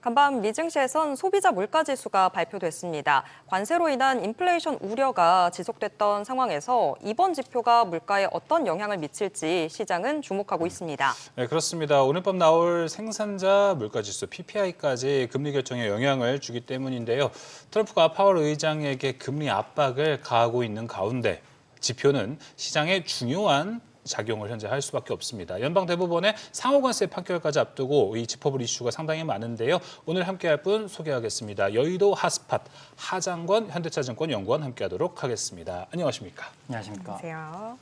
간밤 미증시에선 소비자 물가지수가 발표됐습니다. 관세로 인한 인플레이션 우려가 지속됐던 상황에서 이번 지표가 물가에 어떤 영향을 미칠지 시장은 주목하고 있습니다. 네, 그렇습니다. 오늘 밤 나올 생산자 물가지수 PPI까지 금리 결정에 영향을 주기 때문인데요. 트럼프가 파월 의장에게 금리 압박을 가하고 있는 가운데 지표는 시장에 중요한 작용을 현재 할 수밖에 없습니다. 연방대법원의 상호관세 판결까지 앞두고 이 짚어볼 이슈가 상당히 많은데요. 오늘 함께할 분 소개하겠습니다. 여의도 핫스팟 하장권 현대차증권 연구원 함께하도록 하겠습니다. 안녕하십니까? 안녕하십니까? 안녕하세요.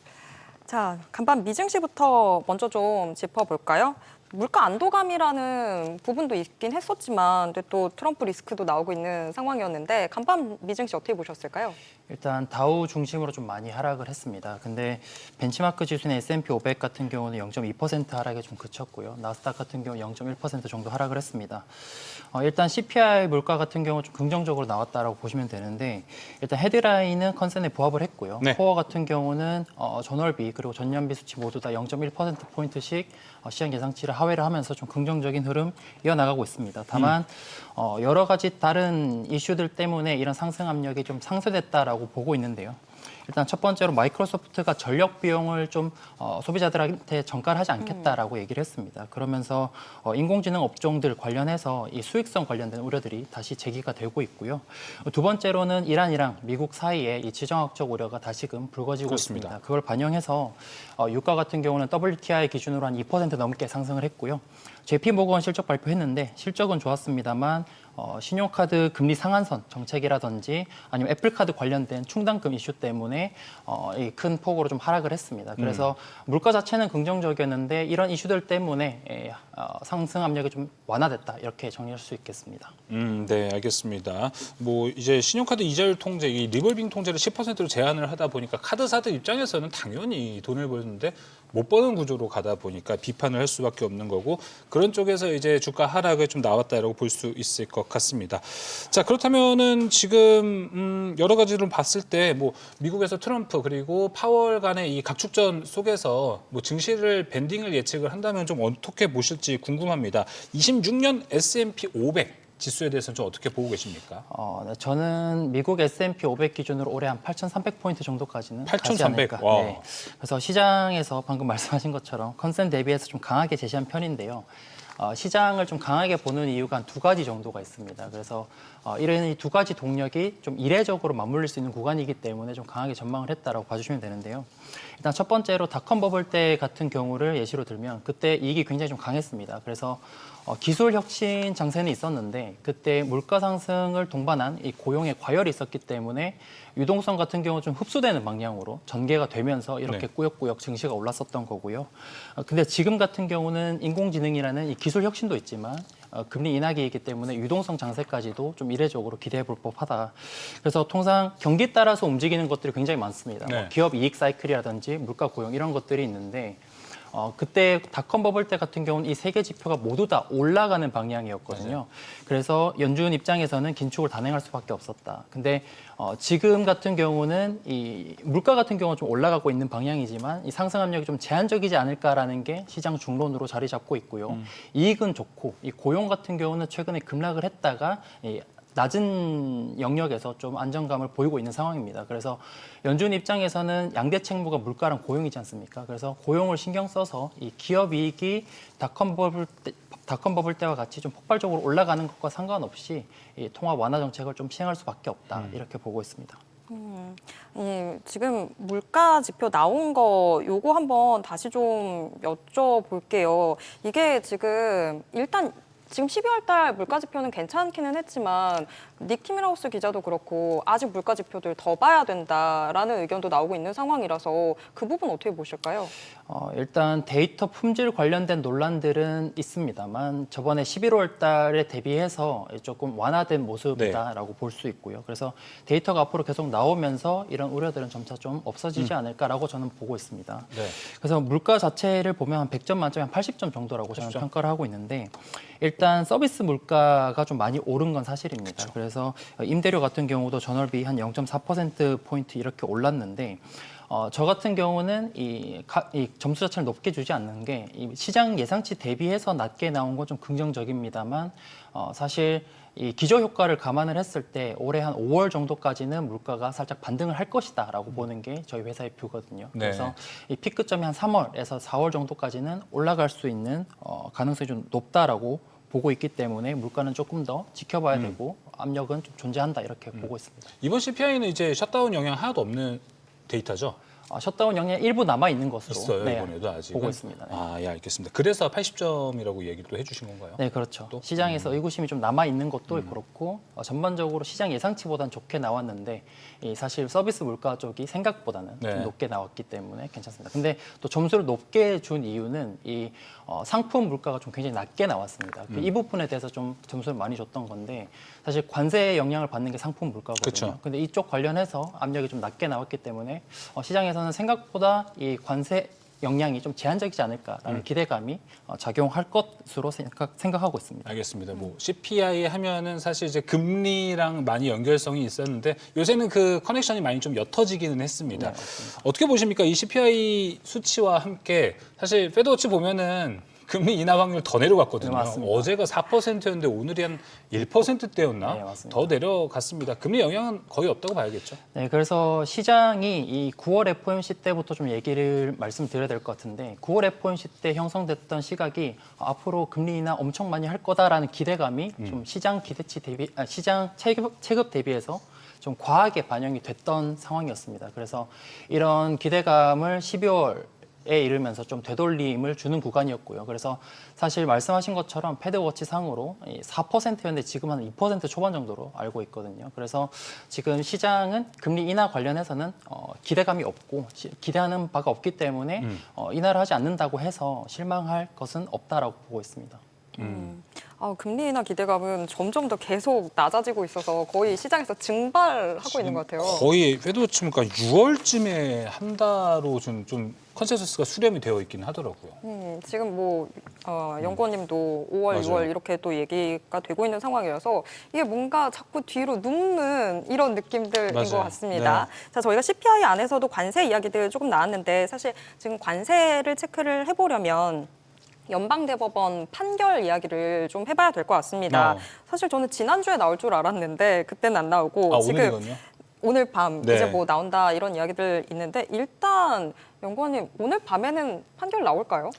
자, 간밤 미증시부터 먼저 좀 짚어볼까요? 물가 안도감이라는 부분도 있긴 했었지만 또 트럼프 리스크도 나오고 있는 상황이었는데 간밤 미증시 어떻게 보셨을까요? 일단 다우 중심으로 좀 많이 하락을 했습니다. 근데 벤치마크 지수는 S&P 500 같은 경우는 0.2% 하락에 좀 그쳤고요. 나스닥 같은 경우 0.1% 정도 하락을 했습니다. 일단 CPI 물가 같은 경우 좀 긍정적으로 나왔다라고 보시면 되는데 일단 헤드라인은 컨센에 부합을 했고요. 네. 코어 같은 경우는 전월비 그리고 전년비 수치 모두 다 0.1%포인트씩 시장 예상치를 하회를 하면서 좀 긍정적인 흐름 이어나가고 있습니다. 다만 여러 가지 다른 이슈들 때문에 이런 상승 압력이 좀 상쇄됐다라고 보고 있는데요. 일단 첫 번째로 마이크로소프트가 전력 비용을 좀 소비자들한테 전가를 하지 않겠다라고 얘기를 했습니다. 그러면서 인공지능 업종들 관련해서 이 수익성 관련된 우려들이 다시 제기가 되고 있고요. 두 번째로는 이란이랑 미국 사이에 이 지정학적 우려가 다시금 불거지고 그렇습니다. 있습니다. 그걸 반영해서 유가 같은 경우는 WTI 기준으로 한 2% 넘게 상승을 했고요. JP모건 실적 발표했는데 실적은 좋았습니다만 신용카드 금리 상한선 정책이라든지 아니면 애플카드 관련된 충당금 이슈 때문에 이 큰 폭으로 좀 하락을 했습니다. 그래서 물가 자체는 긍정적이었는데 이런 이슈들 때문에 상승 압력이 좀 완화됐다 이렇게 정리할 수 있겠습니다. 네, 알겠습니다. 뭐 이제 신용카드 이자율 통제, 이 리볼빙 통제를 10%로 제한을 하다 보니까 카드사들 입장에서는 당연히 돈을 벌는데 못 버는 구조로 가다 보니까 비판을 할 수밖에 없는 거고 그런 쪽에서 이제 주가 하락을 좀 나왔다라고 볼 수 있을 것 같습니다. 자, 그렇다면은 지금 여러 가지로 봤을 때 뭐 미국에서 트럼프 그리고 파월 간의 이 각축전 속에서 뭐 증시를 밴딩을 예측을 한다면 좀 어떻게 보실지 궁금합니다. 26년 S&P 500 지수에 대해서는 좀 어떻게 보고 계십니까? 네, 저는 미국 S&P 500 기준으로 올해 한 8,300포인트 정도까지는 가지 8,300. 않을까. 와. 네. 그래서 시장에서 방금 말씀하신 것처럼 컨센 대비해서 좀 강하게 제시한 편인데요. 시장을 좀 강하게 보는 이유가 한 두 가지 정도가 있습니다. 그래서 이런 이 두 가지 동력이 좀 이례적으로 맞물릴 수 있는 구간이기 때문에 좀 강하게 전망을 했다라고 봐주시면 되는데요. 일단 첫 번째로 닷컴 버블 때 같은 경우를 예시로 들면 그때 이익이 굉장히 좀 강했습니다. 그래서 기술 혁신 장세는 있었는데 그때 물가 상승을 동반한 이 고용의 과열이 있었기 때문에 유동성 같은 경우 좀 흡수되는 방향으로 전개가 되면서 이렇게 네. 꾸역꾸역 증시가 올랐었던 거고요. 근데 지금 같은 경우는 인공지능이라는 이 기술 혁신도 있지만 금리 인하기이기 때문에 유동성 장세까지도 좀 이례적으로 기대해 볼 법하다. 그래서 통상 경기 따라서 움직이는 것들이 굉장히 많습니다. 네. 기업 이익 사이클이라든지 물가 고용 이런 것들이 있는데 그때 닷컴 버블 때 같은 경우는 이 세 개 지표가 모두 다 올라가는 방향이었거든요. 맞아요. 그래서 연준 입장에서는 긴축을 단행할 수밖에 없었다. 근데 지금 같은 경우는 이 물가 같은 경우는 좀 올라가고 있는 방향이지만 이 상승 압력이 좀 제한적이지 않을까라는 게 시장 중론으로 자리 잡고 있고요. 이익은 좋고 이 고용 같은 경우는 최근에 급락을 했다가 낮은 영역에서 좀 안정감을 보이고 있는 상황입니다. 그래서 연준 입장에서는 양대 책무가 물가랑 고용이지 않습니까? 그래서 고용을 신경 써서 이 기업 이익이 닷컴 버블 때와 같이 좀 폭발적으로 올라가는 것과 상관없이 이 통화 완화 정책을 좀 시행할 수밖에 없다. 이렇게 보고 있습니다. 지금 물가 지표 나온 거 요거 한번 다시 좀 여쭤볼게요. 이게 지금 일단 지금 12월 달 물가 지표는 괜찮기는 했지만 닉 티밀하우스 기자도 그렇고 아직 물가 지표들 더 봐야 된다라는 의견도 나오고 있는 상황이라서 그 부분 어떻게 보실까요? 일단 데이터 품질 관련된 논란들은 있습니다만 저번에 11월 달에 대비해서 조금 완화된 모습이다라고 볼 수 있고요. 그래서 데이터가 앞으로 계속 나오면서 이런 우려들은 점차 좀 없어지지 않을까라고 저는 보고 있습니다. 네. 그래서 물가 자체를 보면 한 100점 만점에 한 80점 정도라고 저는 80점? 평가를 하고 있는데 일단 서비스 물가가 좀 많이 오른 건 사실입니다. 그쵸. 그래서 임대료 같은 경우도 전월비 한 0.4%포인트 이렇게 올랐는데 저 같은 경우는 이 점수 자체를 높게 주지 않는 게 이 시장 예상치 대비해서 낮게 나온 건 좀 긍정적입니다만 사실 이 기저 효과를 감안을 했을 때 올해 한 5월 정도까지는 물가가 살짝 반등을 할 것이다라고 보는 게 저희 회사의 뷰거든요. 네. 그래서 이 피크점이 한 3월에서 4월 정도까지는 올라갈 수 있는 가능성이 좀 높다라고 보고 있기 때문에 물가는 조금 더 지켜봐야 되고 압력은 좀 존재한다 이렇게 보고 있습니다. 이번 CPI는 이제 셧다운 영향 하나도 없는 데이터죠? 셧다운 영향 일부 남아 있는 것으로 있어요, 이번에도 아직 보고 있습니다. 네. 아, 예, 알겠습니다. 그래서 80점이라고 얘기를 또 해주신 건가요? 네, 그렇죠. 또? 시장에서 의구심이 좀 남아 있는 것도 그렇고 전반적으로 시장 예상치보다는 좋게 나왔는데 이 사실 서비스 물가 쪽이 생각보다는 네. 좀 높게 나왔기 때문에 괜찮습니다. 근데 또 점수를 높게 준 이유는 이 상품 물가가 좀 굉장히 낮게 나왔습니다. 이 부분에 대해서 좀 점수를 많이 줬던 건데 사실 관세의 영향을 받는 게 상품 물가거든요. 그쵸. 근데 이쪽 관련해서 압력이 좀 낮게 나왔기 때문에 시장에서는 생각보다 이 관세 영향이 좀 제한적이지 않을까라는 기대감이 작용할 것으로 생각하고 있습니다. 알겠습니다. 뭐 CPI 하면은 사실 이제 금리랑 많이 연결성이 있었는데 요새는 그 커넥션이 많이 좀 옅어지기는 했습니다. 네, 맞습니다. 어떻게 보십니까? 이 CPI 수치와 함께 사실 페드워치 보면은 금리 인하 확률 더 내려갔거든요. 네, 맞습니다. 어제가 4%였는데 오늘이 한 1%대였나? 네, 맞습니다. 더 내려갔습니다. 금리 영향은 거의 없다고 봐야겠죠. 네, 그래서 시장이 이 9월 FOMC 때부터 좀 얘기를 말씀드려야 될 것 같은데 9월 FOMC 때 형성됐던 시각이 앞으로 금리 인하 엄청 많이 할 거다라는 기대감이 좀 시장 기대치 대비, 시장 체급 대비해서 좀 과하게 반영이 됐던 상황이었습니다. 그래서 이런 기대감을 12월 에 이르면서 좀 되돌림을 주는 구간이었고요. 그래서 사실 말씀하신 것처럼 패드워치 상으로 4%였는데 지금 한 2% 초반 정도로 알고 있거든요. 그래서 지금 시장은 금리 인하 관련해서는 기대감이 없고 기대하는 바가 없기 때문에 인하를 하지 않는다고 해서 실망할 것은 없다라고 보고 있습니다. 금리 인하 기대감은 점점 더 계속 낮아지고 있어서 거의 시장에서 증발하고 있는 것 같아요. 거의 페드워치 물가 6월쯤에 한다로 좀 컨센서스가 수렴이 되어 있긴 하더라고요. 지금 뭐 연구원님도 5월, 맞아요. 6월 이렇게 또 얘기가 되고 있는 상황이어서 이게 뭔가 자꾸 뒤로 눕는 이런 느낌들인 맞아요. 것 같습니다. 네. 자, 저희가 CPI 안에서도 관세 이야기들 조금 나왔는데 사실 지금 관세를 체크를 해보려면 연방대법원 판결 이야기를 좀 해봐야 될 것 같습니다. 사실 저는 지난주에 나올 줄 알았는데 그때는 안 나오고 지금 오늘이군요. 오늘 밤 네. 이제 뭐 나온다 이런 이야기들 있는데 일단 연구원님 오늘 밤에는 판결 나올까요?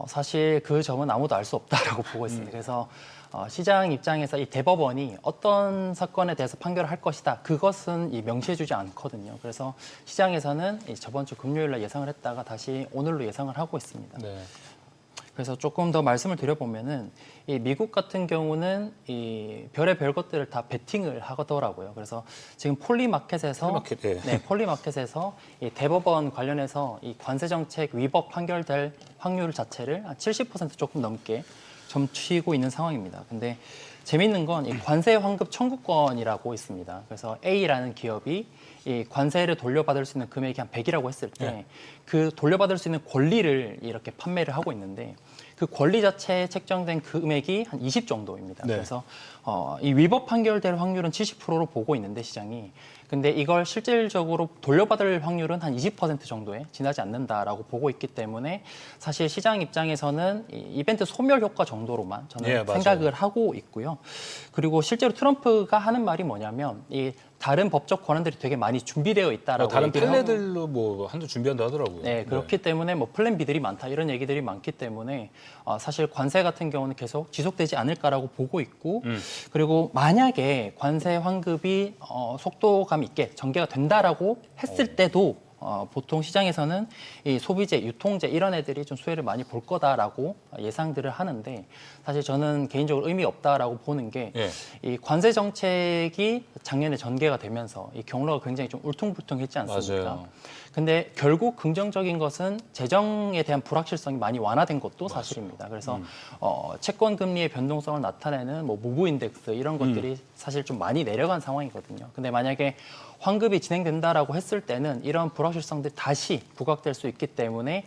사실 그 점은 아무도 알 수 없다라고 보고 있습니다. 그래서 시장 입장에서 이 대법원이 어떤 사건에 대해서 판결을 할 것이다. 그것은 명시해주지 않거든요. 그래서 시장에서는 저번 주 금요일 날 예상을 했다가 다시 오늘로 예상을 하고 있습니다. 네. 그래서 조금 더 말씀을 드려보면은 이 미국 같은 경우는 이 별의별 것들을 다 베팅을 하더라고요. 그래서 지금 폴리마켓에서 폴리마켓, 예. 네, 폴리마켓에서 이 대법원 관련해서 이 관세 정책 위법 판결될 확률 자체를 한 70% 조금 넘게 점치고 있는 상황입니다. 근데 재미있는 건 이 관세 환급 청구권이라고 있습니다. 그래서 A라는 기업이 이 관세를 돌려받을 수 있는 금액이 한 100이라고 했을 때 그 돌려받을 수 있는 권리를 이렇게 판매를 하고 있는데 그 권리 자체에 책정된 금액이 한 20 정도입니다. 네. 그래서 이 위법 판결될 확률은 70%로 보고 있는데 시장이 근데 이걸 실질적으로 돌려받을 확률은 한 20% 정도에 지나지 않는다라고 보고 있기 때문에 사실 시장 입장에서는 이 이벤트 소멸 효과 정도로만 저는 예, 맞아요. 생각을 하고 있고요. 그리고 실제로 트럼프가 하는 말이 뭐냐면 이 다른 법적 권한들이 되게 많이 준비되어 있다라고 다른 얘기를 하고 판례들로 뭐 한두 준비한다 하더라고요. 네, 그렇기 때문에 뭐 플랜 B들이 많다 이런 얘기들이 많기 때문에 사실 관세 같은 경우는 계속 지속되지 않을까라고 보고 있고 그리고 만약에 관세 환급이 속도감 있게 전개가 된다라고 했을 때도 보통 시장에서는 이 소비재, 유통재 이런 애들이 좀 수혜를 많이 볼 거다라고 예상들을 하는데 사실 저는 개인적으로 의미 없다라고 보는 게 이 관세 정책이 작년에 전개가 되면서 이 경로가 굉장히 좀 울퉁불퉁했지 않습니까? 맞아요. 근데 결국 긍정적인 것은 재정에 대한 불확실성이 많이 완화된 것도 사실입니다. 그래서 채권 금리의 변동성을 나타내는 뭐 무브 인덱스 이런 것들이 사실 좀 많이 내려간 상황이거든요. 근데 만약에 환급이 진행된다라고 했을 때는 이런 불확실성들이 다시 부각될 수 있기 때문에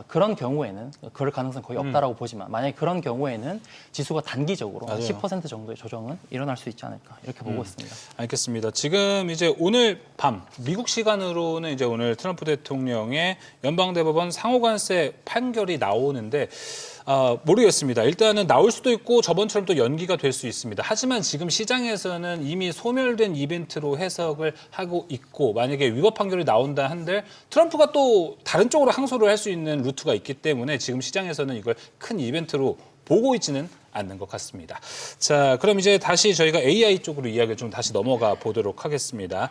그런 경우에는 그럴 가능성 거의 없다라고 보지만 만약에 그런 경우에는 지수가 단기적으로 한 10% 정도의 조정은 일어날 수 있지 않을까 이렇게 보고 있습니다. 알겠습니다. 지금 이제 오늘 밤 미국 시간으로는 이제 오늘 트럼프 대통령의 연방대법원 상호관세 판결이 나오는데 모르겠습니다. 일단은 나올 수도 있고 저번처럼 또 연기가 될 수 있습니다. 하지만 지금 시장에서는 이미 소멸된 이벤트로 해석을 하고 있고 만약에 위법 판결이 나온다 한들 트럼프가 또 다른 쪽으로 항소를 할 수 있는 루트가 있기 때문에 지금 시장에서는 이걸 큰 이벤트로 보고 있지는 않는 것 같습니다. 자, 그럼 이제 다시 저희가 AI 쪽으로 이야기를 좀 다시 넘어가 보도록 하겠습니다.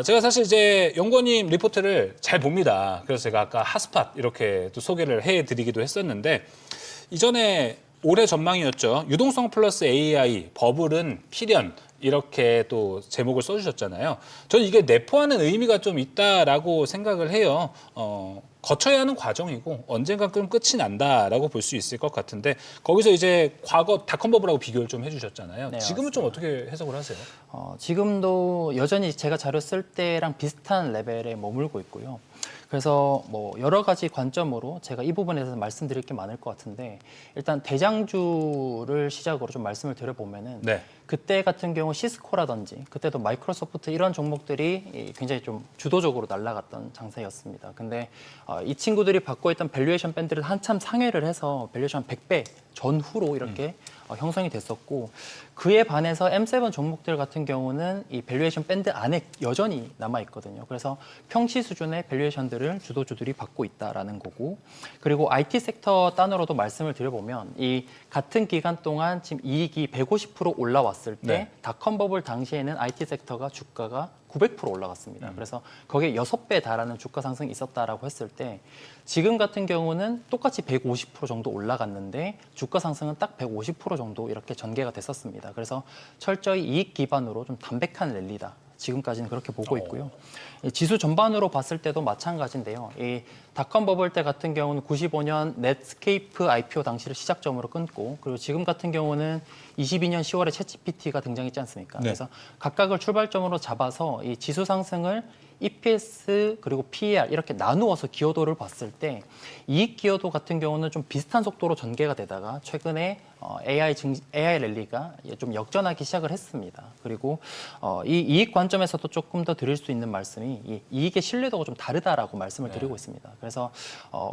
제가 사실 이제 연구원님 리포트를 잘 봅니다. 그래서 제가 아까 핫스팟 이렇게 또 소개를 해드리기도 했었는데 이전에 올해 전망이었죠. 유동성 플러스 AI, 버블은 필연. 이렇게 또 제목을 써주셨잖아요. 저는 이게 내포하는 의미가 좀 있다라고 생각을 해요. 거쳐야 하는 과정이고 언젠가 그럼 끝이 난다라고 볼 수 있을 것 같은데 거기서 이제 과거 닷컴버블하고 비교를 좀 해주셨잖아요. 네, 지금은 좀 어떻게 해석을 하세요? 지금도 여전히 제가 자료 쓸 때랑 비슷한 레벨에 머물고 있고요. 그래서 뭐 여러 가지 관점으로 제가 이 부분에 대해서 말씀드릴 게 많을 것 같은데 일단 대장주를 시작으로 좀 말씀을 드려보면은 네. 그때 같은 경우 시스코라든지 그때도 마이크로소프트 이런 종목들이 굉장히 좀 주도적으로 날아갔던 장세였습니다. 근데 이 친구들이 받고 있던 밸류에이션 밴드를 한참 상회를 해서 밸류에이션 100배 전후로 이렇게 형성이 됐었고 그에 반해서 M7 종목들 같은 경우는 이 밸류에이션 밴드 안에 여전히 남아 있거든요. 그래서 평시 수준의 밸류에이션들을 주도주들이 받고 있다라는 거고 그리고 IT 섹터 단으로도 말씀을 드려보면 이 같은 기간 동안 지금 이익이 150% 올라왔을 때 네. 닷컴버블 당시에는 IT 섹터가 주가가 900% 올라갔습니다. 그래서 거기에 6배 달하는 주가 상승이 있었다라고 했을 때 지금 같은 경우는 똑같이 150% 정도 올라갔는데 주가 상승은 딱 150% 정도 이렇게 전개가 됐었습니다. 그래서 철저히 이익 기반으로 좀 담백한 랠리다. 지금까지는 그렇게 보고 있고요. 이 지수 전반으로 봤을 때도 마찬가지인데요. 이 닷컴 버블 때 같은 경우는 95년 넷스케이프 IPO 당시를 시작점으로 끊고 그리고 지금 같은 경우는 22년 10월에 챗GPT가 등장했지 않습니까? 네. 그래서 각각을 출발점으로 잡아서 이 지수 상승을 EPS 그리고 PER 이렇게 나누어서 기여도를 봤을 때 이익 기여도 같은 경우는 좀 비슷한 속도로 전개가 되다가 최근에 AI 랠리가 좀 역전하기 시작을 했습니다. 그리고 이 이익 관점에서도 조금 더 드릴 수 있는 말씀이 이 이익의 신뢰도가 좀 다르다라고 말씀을 드리고 있습니다. 그래서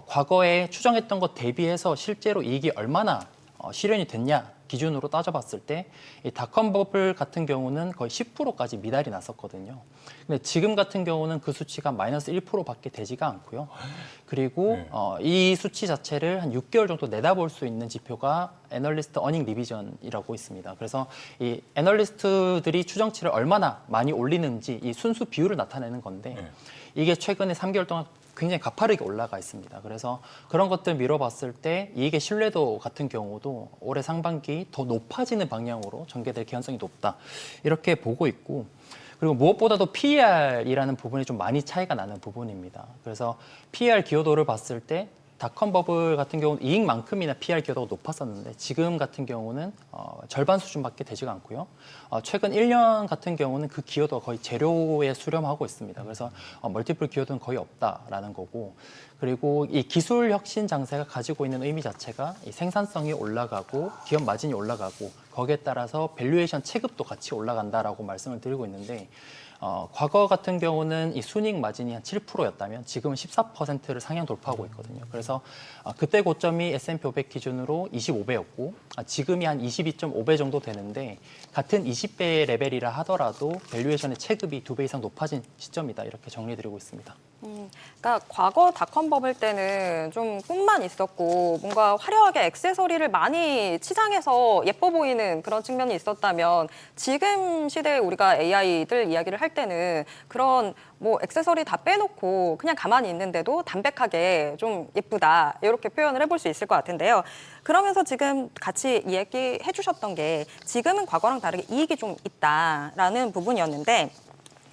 과거에 추정했던 것 대비해서 실제로 이익이 얼마나 실현이 됐냐 기준으로 따져봤을 때 이 닷컴 버블 같은 경우는 거의 10%까지 미달이 났었거든요. 근데 지금 같은 경우는 그 수치가 마이너스 1%밖에 되지가 않고요. 그리고 이 수치 자체를 한 6개월 정도 내다볼 수 있는 지표가 애널리스트 어닝 리비전이라고 있습니다. 그래서 이 애널리스트들이 추정치를 얼마나 많이 올리는지 이 순수 비율을 나타내는 건데 이게 최근에 3개월 동안 굉장히 가파르게 올라가 있습니다. 그래서 그런 것들 미뤄봤을 때 이익의 신뢰도 같은 경우도 올해 상반기 더 높아지는 방향으로 전개될 개연성이 높다. 이렇게 보고 있고 그리고 무엇보다도 PER이라는 부분이 좀 많이 차이가 나는 부분입니다. 그래서 PER 기여도를 봤을 때 닷컴 버블 같은 경우는 이익만큼이나 PER 기여도가 높았었는데 지금 같은 경우는 절반 수준밖에 되지가 않고요. 최근 1년 같은 경우는 그 기여도가 거의 제로에 수렴하고 있습니다. 그래서 멀티플 기여도는 거의 없다라는 거고 그리고 이 기술 혁신 장세가 가지고 있는 의미 자체가 이 생산성이 올라가고 기업 마진이 올라가고 거기에 따라서 밸류에이션 체급도 같이 올라간다라고 말씀을 드리고 있는데 과거 같은 경우는 이 순이익 마진이 한 7%였다면 지금은 14%를 상향 돌파하고 있거든요. 그래서 그때 고점이 S&P 500 기준으로 25배였고 지금이 한 22.5배 정도 되는데 같은 20배 레벨이라 하더라도 밸류에이션의 체급이 2배 이상 높아진 시점이다. 이렇게 정리드리고 있습니다. 그러니까 과거 닷컴 버블 때는 좀 꿈만 있었고 뭔가 화려하게 액세서리를 많이 치장해서 예뻐 보이는 그런 측면이 있었다면 지금 시대에 우리가 AI들 이야기를 할 때는 그런 뭐 액세서리 다 빼놓고 그냥 가만히 있는데도 담백하게 좀 예쁘다 이렇게 표현을 해볼 수 있을 것 같은데요. 그러면서 지금 같이 이야기해 주셨던 게 지금은 과거랑 다르게 이익이 좀 있다라는 부분이었는데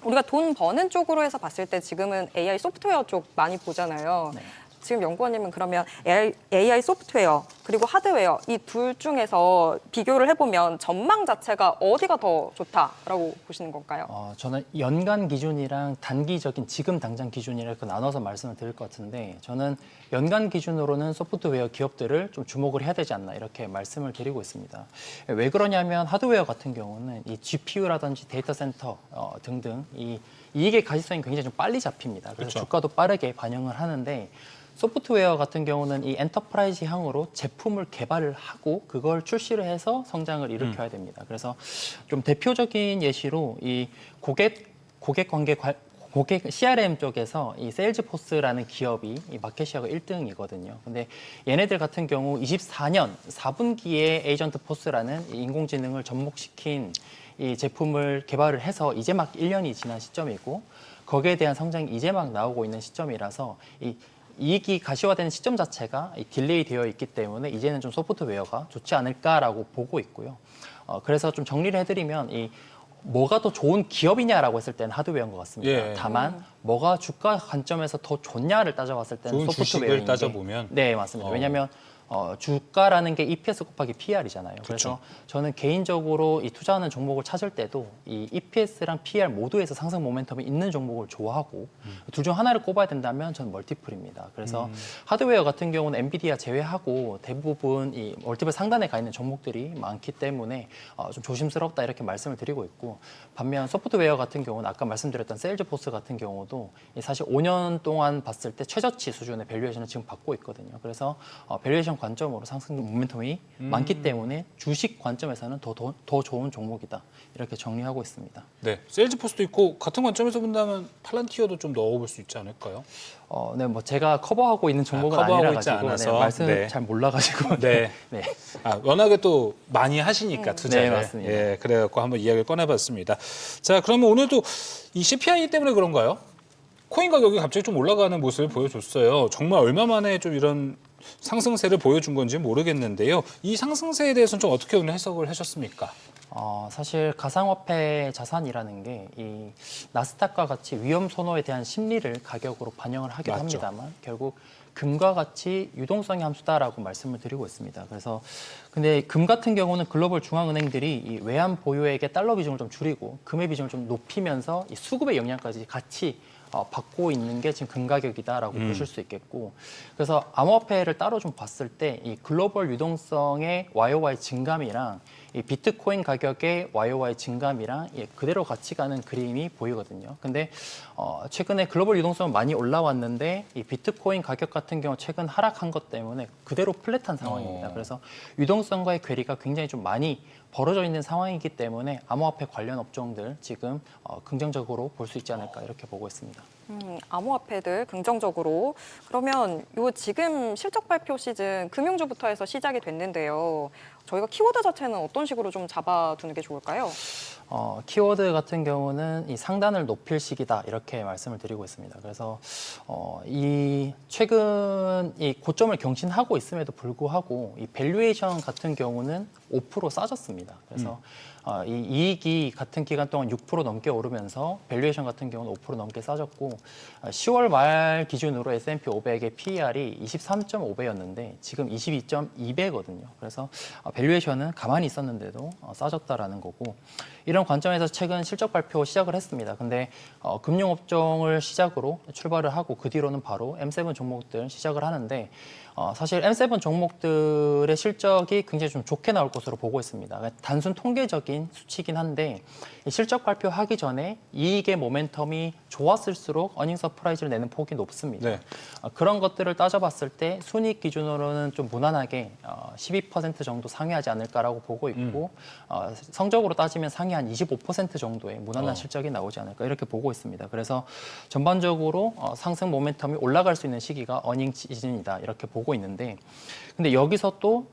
우리가 돈 버는 쪽으로 해서 봤을 때 지금은 AI 소프트웨어 쪽 많이 보잖아요. 지금 연구원님은 그러면 AI 소프트웨어 그리고 하드웨어 이 둘 중에서 비교를 해보면 전망 자체가 어디가 더 좋다라고 보시는 건가요? 저는 연간 기준이랑 단기적인 지금 당장 기준이라고 나눠서 말씀을 드릴 것 같은데 저는 연간 기준으로는 소프트웨어 기업들을 좀 주목을 해야 되지 않나 이렇게 말씀을 드리고 있습니다. 왜 그러냐면 하드웨어 같은 경우는 이 GPU라든지 데이터 센터 등등 이 이익의 가시성이 굉장히 좀 빨리 잡힙니다. 그래서 그렇죠. 주가도 빠르게 반영을 하는데 소프트웨어 같은 경우는 이 엔터프라이즈향으로 제품을 개발을 하고 그걸 출시를 해서 성장을 일으켜야 됩니다. 그래서 좀 대표적인 예시로 이 고객 관계 고객 CRM 쪽에서 이 세일즈포스라는 기업이 이 마켓 시어가 1등이거든요. 근데 얘네들 같은 경우 24년 4분기에 에이전트 포스라는 이 인공지능을 접목시킨 이 제품을 개발을 해서 이제 막 1년이 지난 시점이고 거기에 대한 성장이 이제 막 나오고 있는 시점이라서 이 이익이 가시화되는 시점 자체가 딜레이 되어 있기 때문에 이제는 좀 소프트웨어가 좋지 않을까라고 보고 있고요. 그래서 좀 정리를 해드리면 이 뭐가 더 좋은 기업이냐라고 했을 때는 하드웨어인 것 같습니다. 예. 다만 뭐가 주가 관점에서 더 좋냐를 따져봤을 때는 좋은 소프트웨어인 주식을 게 따져보면 네 맞습니다. 왜냐하면 주가라는 게 EPS 곱하기 PR이잖아요. 그쵸. 그래서 저는 개인적으로 이 투자하는 종목을 찾을 때도 이 EPS랑 PR 모두에서 상승 모멘텀이 있는 종목을 좋아하고 둘 중 하나를 꼽아야 된다면 저는 멀티플입니다. 그래서 하드웨어 같은 경우는 엔비디아 제외하고 대부분 이 멀티플 상단에 가 있는 종목들이 많기 때문에 좀 조심스럽다 이렇게 말씀을 드리고 있고 반면 소프트웨어 같은 경우는 아까 말씀드렸던 세일즈포스 같은 경우도 사실 5년 동안 봤을 때 최저치 수준의 밸류에이션을 지금 받고 있거든요. 그래서 밸류에이션 관점으로 상승 모멘텀이 많기 때문에 주식 관점에서는 더 좋은 종목이다 이렇게 정리하고 있습니다. 네, 세일즈포스도 있고 같은 관점에서 본다면 팔란티어도 좀 넣어볼 수 있지 않을까요? 네, 뭐 제가 커버하고 있는 종목은 커버하고 아니라 있지 가지고 않아서. 말씀 네. 잘 몰라가지고 네. 네. 워낙에 또 많이 하시니까 투자를. 네, 맞습니다. 예, 그래갖고 한번 이야기를 꺼내봤습니다. 자, 그러면 오늘도 이 CPI 때문에 그런가요? 코인 가격이 갑자기 좀 올라가는 모습을 보여줬어요. 정말 얼마 만에 좀 이런 상승세를 보여준 건지 모르겠는데요. 이 상승세에 대해서는 좀 어떻게 오늘 해석을 하셨습니까? 사실 가상화폐 자산이라는 게 이 나스닥과 같이 위험 선호에 대한 심리를 가격으로 반영을 하기도 맞죠. 합니다만 결국 금과 같이 유동성의 함수다라고 말씀을 드리고 있습니다. 그래서 근데 금 같은 경우는 글로벌 중앙은행들이 이 외환 보유액의 달러 비중을 좀 줄이고 금의 비중을 좀 높이면서 이 수급의 영향까지 같이 받고 있는 게 지금 금 가격이다라고 보실 수 있겠고 그래서 암호화폐를 따로 좀 봤을 때 이 글로벌 유동성의 YOY 증감이랑 이 비트코인 가격의 YOY 증감이랑 그대로 같이 가는 그림이 보이거든요. 근데 최근에 글로벌 유동성은 많이 올라왔는데 이 비트코인 가격 같은 경우 최근 하락한 것 때문에 그대로 플랫한 상황입니다. 그래서 유동성과의 괴리가 굉장히 좀 많이 벌어져 있는 상황이기 때문에 암호화폐 관련 업종들 지금 긍정적으로 볼 수 있지 않을까 이렇게 보고 있습니다. 암호화폐들 긍정적으로. 그러면 요 지금 실적 발표 시즌 금융주부터 해서 시작이 됐는데요. 저희가 키워드 자체는 어떤 식으로 좀 잡아두는 게 좋을까요? 키워드 같은 경우는 이 상단을 높일 시기다 이렇게 말씀을 드리고 있습니다. 그래서 이 최근 이 고점을 경신하고 있음에도 불구하고 이 밸류에이션 같은 경우는 5% 싸졌습니다. 그래서 이 이익이 같은 기간 동안 6% 넘게 오르면서 밸류에이션 같은 경우는 5% 넘게 싸졌고 10월 말 기준으로 S&P 500의 PER이 23.5배였는데 지금 22.2배거든요. 그래서 밸류에이션은 가만히 있었는데도 싸졌다라는 거고 이런 관점에서 최근 실적 발표 시작을 했습니다. 근데 금융업종을 시작으로 출발을 하고 그 뒤로는 바로 M7 종목들 시작을 하는데 사실 M7 종목들의 실적이 굉장히 좀 좋게 나올 것으로 보고 있습니다. 단순 통계적인 수치이긴 한데 실적 발표하기 전에 이익의 모멘텀이 좋았을수록 어닝 서프라이즈를 내는 폭이 높습니다. 네. 그런 것들을 따져봤을 때 순이익 기준으로는 좀 무난하게 12% 정도 상회하지 않을까라고 보고 있고 성적으로 따지면 상위 한 25% 정도의 무난한 실적이 나오지 않을까 이렇게 보고 있습니다. 그래서 전반적으로 상승 모멘텀이 올라갈 수 있는 시기가 어닝 시즌이다 이렇게 보고 있는데 근데 여기서 또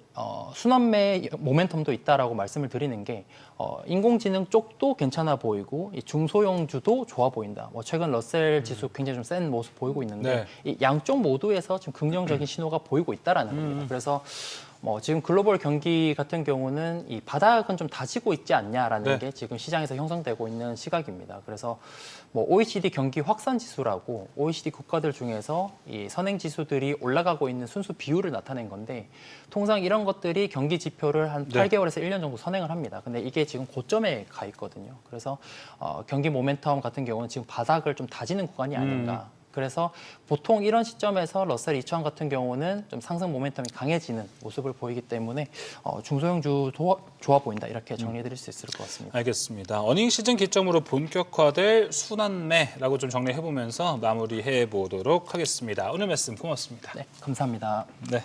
순환매 모멘텀도 있다라고 말씀을 드리는 게 인공지능 쪽도 괜찮아 보이고 이 중소형주도 좋아 보인다. 뭐 최근 러셀 지수 굉장히 좀 센 모습 보이고 있는데 이 양쪽 모두에서 지금 긍정적인 신호가 보이고 있다라는 겁니다. 그래서 지금 글로벌 경기 같은 경우는 이 바닥은 좀 다지고 있지 않냐라는 네. 게 지금 시장에서 형성되고 있는 시각입니다. 그래서 OECD 경기 확산 지수라고 OECD 국가들 중에서 이 선행 지수들이 올라가고 있는 순수 비율을 나타낸 건데 통상 이런 것들이 경기 지표를 한 네. 8개월에서 1년 정도 선행을 합니다. 근데 이게 지금 고점에 가 있거든요. 그래서 경기 모멘텀 같은 경우는 지금 바닥을 좀 다지는 구간이 아닌가. 그래서 보통 이런 시점에서 러셀 2000 같은 경우는 좀 상승 모멘텀이 강해지는 모습을 보이기 때문에 중소형주 좋아 보인다 이렇게 정리해드릴 수 있을 것 같습니다. 알겠습니다. 어닝 시즌 기점으로 본격화될 순환매라고 좀 정리해보면서 마무리해 보도록 하겠습니다. 오늘 말씀 고맙습니다. 네, 감사합니다. 네.